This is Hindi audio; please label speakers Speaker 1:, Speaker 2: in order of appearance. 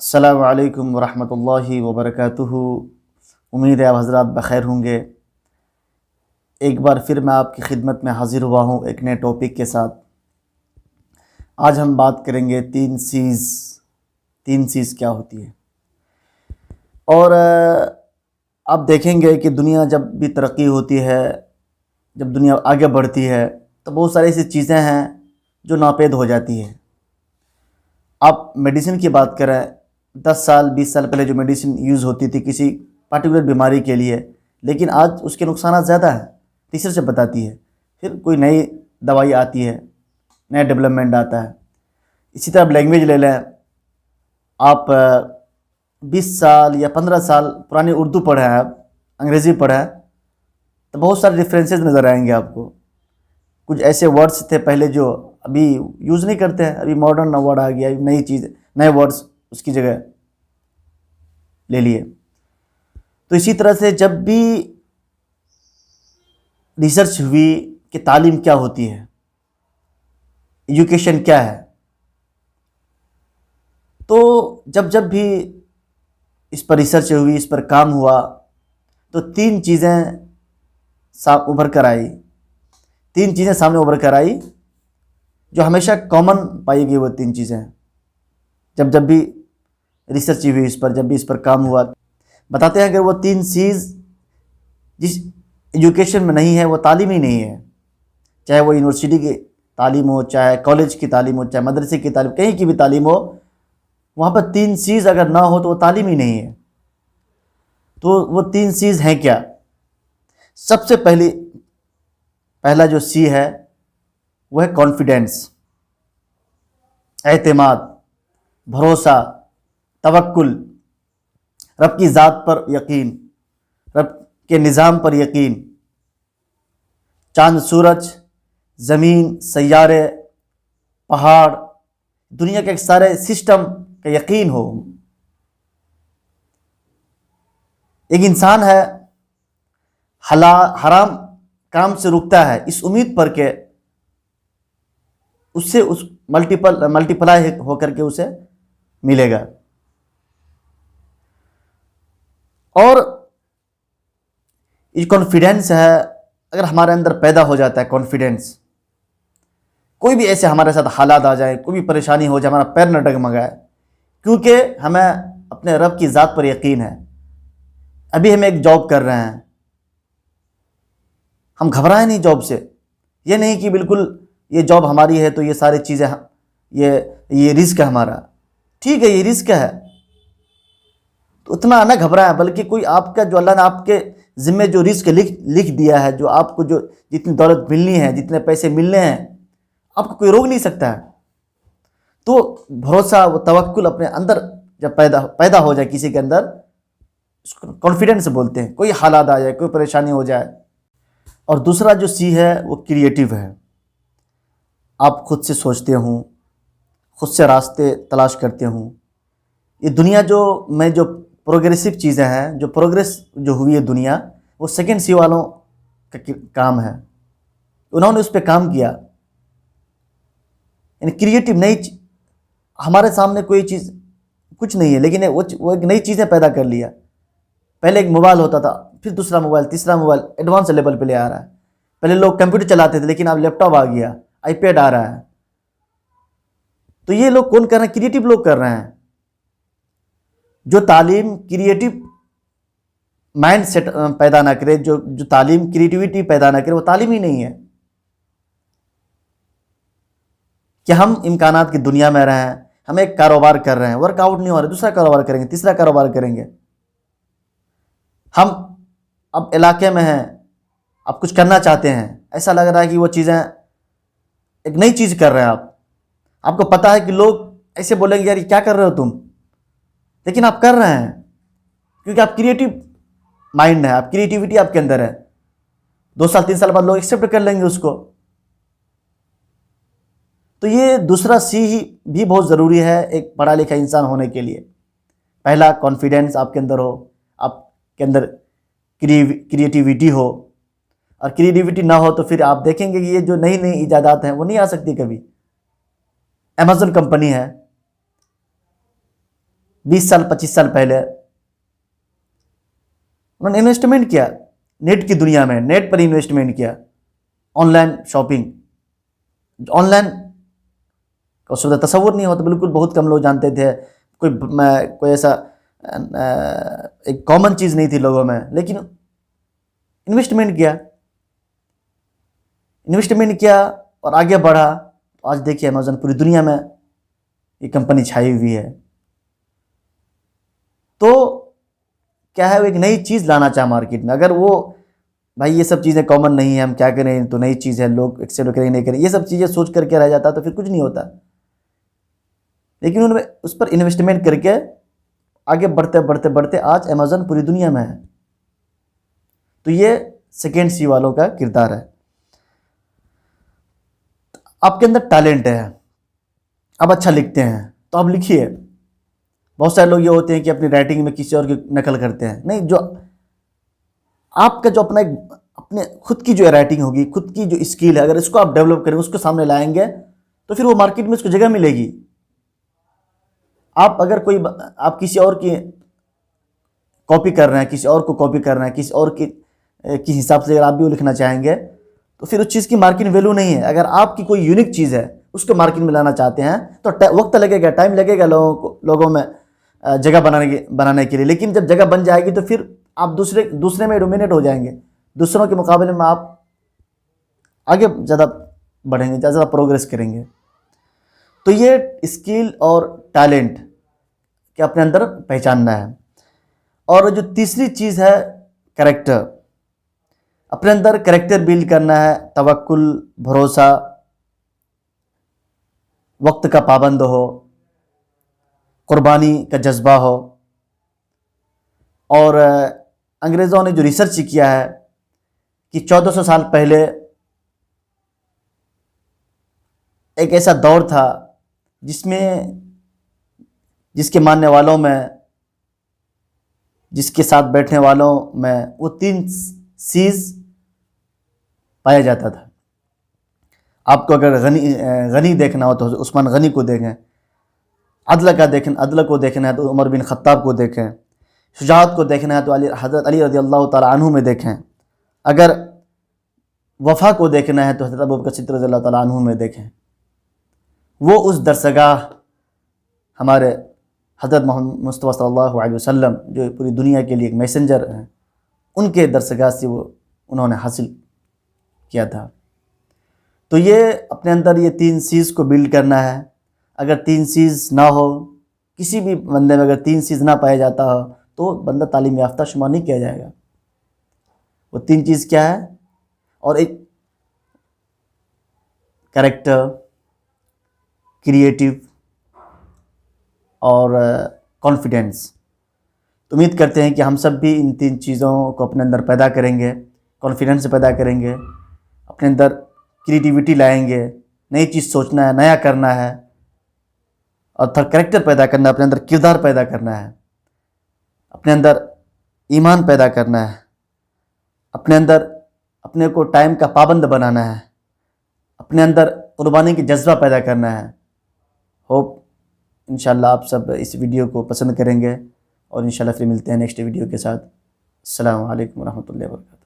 Speaker 1: अस्सलामु अलैकुम वरहमतुल्लाहि वबरकातुहू। उम्मीद है आप हज़रात बख़ैर होंगे। एक बार फिर मैं आपकी खिदमत में हाज़िर हुआ हूँ एक नए टॉपिक के साथ। आज हम बात करेंगे तीन सीज़ क्या होती है। और आप देखेंगे कि दुनिया जब भी तरक्की होती है, जब दुनिया आगे बढ़ती है, तो बहुत सारी ऐसी चीज़ें हैं जो नापेद हो जाती है। आप मेडिसिन की बात करें, 10 साल 20 साल पहले जो मेडिसिन यूज़ होती थी किसी पर्टिकुलर बीमारी के लिए, लेकिन आज उसके नुकसान ज़्यादा हैं, रिसर्च से बताती है। फिर कोई नई दवाई आती है, नया डेवलपमेंट आता है। इसी तरह आप लैंग्वेज ले लें, आप 20 साल या 15 साल पुरानी उर्दू पढ़े हैं, आप अंग्रेज़ी पढ़े हैं, तो बहुत सारे डिफरेंसेस नज़र आएंगे आपको। कुछ ऐसे वर्ड्स थे पहले जो अभी यूज़ नहीं करते हैं, अभी मॉडर्न वर्ड आ गया, नई चीज़, नए वर्ड्स उसकी जगह ले लिए। तो इसी तरह से जब भी रिसर्च हुई कि तालीम क्या होती है, एजुकेशन क्या है, तो जब भी इस पर रिसर्च हुई, इस पर काम हुआ, तो तीन चीज़ें सामने उभर कर आई जो हमेशा कॉमन पाई गई। वो तीन चीज़ें जब भी रिसर्च हुई इस पर, जब भी इस पर काम हुआ, बताते हैं कि वो तीन चीज़ जिस एजुकेशन में नहीं है वो तालीम ही नहीं है। चाहे वो यूनिवर्सिटी की तालीम हो, चाहे कॉलेज की तालीम हो, चाहे मदरसे की तालीम, कहीं की भी तालीम हो, वहाँ पर तीन चीज़ अगर ना हो तो वो तालीम ही नहीं है। तो वो तीन चीज़ हैं क्या? सबसे पहला जो सी है वो है कॉन्फिडेंस, एतमाद, भरोसा, तवक्कुल, रब की ज़ात पर यकीन, रब के निज़ाम पर यकीन, चांद सूरज, ज़मीन, सैयारे, पहाड़, दुनिया के सारे सिस्टम का यकीन हो। एक इंसान है हराम काम से रुकता है इस उम्मीद पर के उससे उस मल्टीप्लाई होकर के उसे मिलेगा। और ये कॉन्फिडेंस है, अगर हमारे अंदर पैदा हो जाता है कॉन्फिडेंस, कोई भी ऐसे हमारे साथ हालात आ जाए, कोई भी परेशानी हो जाए, हमारा पैर न डगमगाए, क्योंकि हमें अपने रब की ज़ात पर यकीन है। अभी हम एक जॉब कर रहे हैं, हम घबराएं नहीं जॉब से। ये नहीं कि बिल्कुल ये जॉब हमारी है तो ये सारी चीज़ें ये रिस्क है हमारा। ठीक है, ये रिस्क है, तो उतना ना घबराएं, बल्कि कोई आपका जो अल्लाह ने आपके ज़िम्मे जो रिस्क लिख दिया है, जो आपको जो जितनी दौलत मिलनी है, जितने पैसे मिलने हैं, आपको कोई रोक नहीं सकता है। तो भरोसा, वो तवक्कुल अपने अंदर जब पैदा हो जाए किसी के अंदर, कॉन्फिडेंस बोलते हैं। कोई हालात आ जाए, कोई परेशानी हो जाए। और दूसरा जो सी है वो क्रिएटिव है। आप खुद से सोचते हूँ, खुद से रास्ते तलाश करते हूँ। ये दुनिया जो प्रोग्रेसिव चीज़ें हैं, जो प्रोग्रेस जो हुई है दुनिया, वो सेकेंड सी वालों का काम है। उन्होंने उस पर काम किया, यानी क्रिएटिव। हमारे सामने कोई चीज़ कुछ नहीं है, लेकिन वो एक नई चीज़ें पैदा कर लिया। पहले एक मोबाइल होता था, फिर दूसरा मोबाइल, तीसरा मोबाइल, एडवांस लेवल पे ले आ रहा है। पहले लोग कंप्यूटर चलाते थे, लेकिन अब लैपटॉप आ गया, आईपैड आ रहा है। तो ये लोग कौन कर रहे हैं? क्रिएटिव लोग कर रहे हैं। जो तालीम क्रिएटिव माइंड सेट पैदा ना करे, जो तालीम क्रिएटिविटी पैदा ना करे, वो तालीम ही नहीं है। कि हम इम्कानात की दुनिया में रहें, हम एक कारोबार कर रहे हैं, वर्कआउट नहीं हो रहा, दूसरा कारोबार करेंगे, तीसरा कारोबार करेंगे। हम अब इलाके में हैं, आप कुछ करना चाहते हैं, ऐसा लग रहा है कि वो चीज़ें एक नई चीज़ कर रहे हैं आप। आपको पता है कि लोग ऐसे बोलेंगे, यार ये क्या कर रहे हो तुम, लेकिन आप कर रहे हैं क्योंकि आप क्रिएटिव माइंड है, आप क्रिएटिविटी आपके अंदर है। 2 साल 3 साल बाद लोग एक्सेप्ट कर लेंगे उसको। तो ये दूसरा सी ही भी बहुत ज़रूरी है एक पढ़ा लिखा इंसान होने के लिए। पहला, कॉन्फिडेंस आपके अंदर हो, आपके अंदर क्रिएटिविटी हो। और क्रिएटिविटी ना हो तो फिर आप देखेंगे कि ये जो नई नई ईजादात हैं वो नहीं आ सकती कभी। अमेज़न कंपनी है, 20 साल 25 साल पहले उन्होंने इन्वेस्टमेंट किया नेट की दुनिया में, नेट पर इन्वेस्टमेंट किया, ऑनलाइन शॉपिंग। ऑनलाइन का सुविधा तस्वुर नहीं होता, बिल्कुल बहुत कम लोग जानते थे, कोई ऐसा एक कॉमन चीज़ नहीं थी लोगों में, लेकिन इन्वेस्टमेंट किया और आगे बढ़ा। तो आज देखिए अमेज़न पूरी दुनिया में ये कंपनी छाई हुई है। तो क्या है, वो एक नई चीज़ लाना चाहे मार्केट में। अगर वो भाई ये सब चीज़ें कॉमन नहीं है, हम क्या करें, तो नई चीज़ है, लोग एक्सेप्ट करें नहीं करें, ये सब चीज़ें सोच करके रह जाता तो फिर कुछ नहीं होता। लेकिन उन्होंने उस पर इन्वेस्टमेंट करके आगे बढ़ते बढ़ते बढ़ते आज अमेज़न पूरी दुनिया में है। तो ये सेकेंड सी वालों का किरदार है। आपके अंदर टैलेंट है, आप अच्छा लिखते हैं तो आप लिखिए। बहुत सारे लोग ये होते हैं कि अपनी राइटिंग में किसी और की नकल करते हैं। नहीं, जो आपका जो अपने खुद की जो राइटिंग होगी, खुद की जो स्किल है, अगर इसको आप डेवलप करेंगे, उसको सामने लाएंगे, तो फिर वो मार्केट में उसको जगह मिलेगी। आप अगर आप किसी और की कॉपी कर रहे हैं, किसी और को कॉपी कर रहे हैं, किसी और की हिसाब से अगर आप भी वो लिखना चाहेंगे, तो फिर उस चीज़ की मार्केट वैल्यू नहीं है। अगर आपकी कोई यूनिक चीज़ है, उसको मार्केट में लाना चाहते हैं, तो वक्त लगेगा, टाइम लगेगा लोगों में जगह बनाने के लिए। लेकिन जब जगह बन जाएगी तो फिर आप दूसरे में डोमिनेट हो जाएंगे, दूसरों के मुकाबले में आप आगे ज़्यादा बढ़ेंगे, ज़्यादा प्रोग्रेस करेंगे। तो ये स्किल और टैलेंट के अपने अंदर पहचानना है। और जो तीसरी चीज़ है कैरेक्टर, अपने अंदर कैरेक्टर बिल्ड करना है। तवक्कुल, भरोसा, वक्त का पाबंद हो, कुर्बानी का जज्बा हो। और अंग्रेज़ों ने जो रिसर्च किया है कि 1400 साल पहले एक ऐसा दौर था जिसके मानने वालों में, जिसके साथ बैठने वालों में वो 3 सीज़ पाया जाता था। आपको अगर गनी देखना हो तो उस्मान गनी को देखें, अदल को देखना है तो उमर बिन खत्ताब को देखें, शुजाअत को देखना है तो हज़रत अली रज़ियल्लाहु ताला अन्हु में देखें, अगर वफ़ा को देखना है तो हज़रत अबू बकर सिद्दीक़ रज़ियल्लाहु ताला अन्हु में देखें। वो उस दरसगाह हमारे हज़रत मोहम्मद मुस्तफ़ा सल्लल्लाहु अलैहि वसल्लम, जो पूरी दुनिया के लिए एक मैसेंजर हैं, उनके दरसगाह से उन्होंने हासिल किया था। तो ये अपने अंदर ये 3 चीज़ को बिल्ड करना है। अगर 3 चीज़ ना हो, किसी भी बंदे में अगर 3 चीज़ ना पाया जाता हो, तो बंदा तालीम याफ्ता शुमार नहीं किया जाएगा। वो 3 चीज़ क्या है? और एक कैरेक्टर, क्रिएटिव और कॉन्फिडेंस। तो उम्मीद करते हैं कि हम सब भी इन 3 चीज़ों को अपने अंदर पैदा करेंगे। कॉन्फिडेंस पैदा करेंगे, अपने अंदर क्रिएटिविटी लाएंगे, नई चीज़ सोचना है, नया करना है, और फिर कैरेक्टर पैदा करना है, अपने अंदर किरदार पैदा करना है, अपने अंदर ईमान पैदा करना है, अपने अंदर अपने को टाइम का पाबंद बनाना है, अपने अंदर कुर्बानी की जज्बा पैदा करना है। होप इंशाल्लाह आप सब इस वीडियो को पसंद करेंगे, और इंशाल्लाह फिर मिलते हैं नेक्स्ट वीडियो के साथ। अस्सलामु अलैकुम व रहमतुल्लाहि व बरकातहू।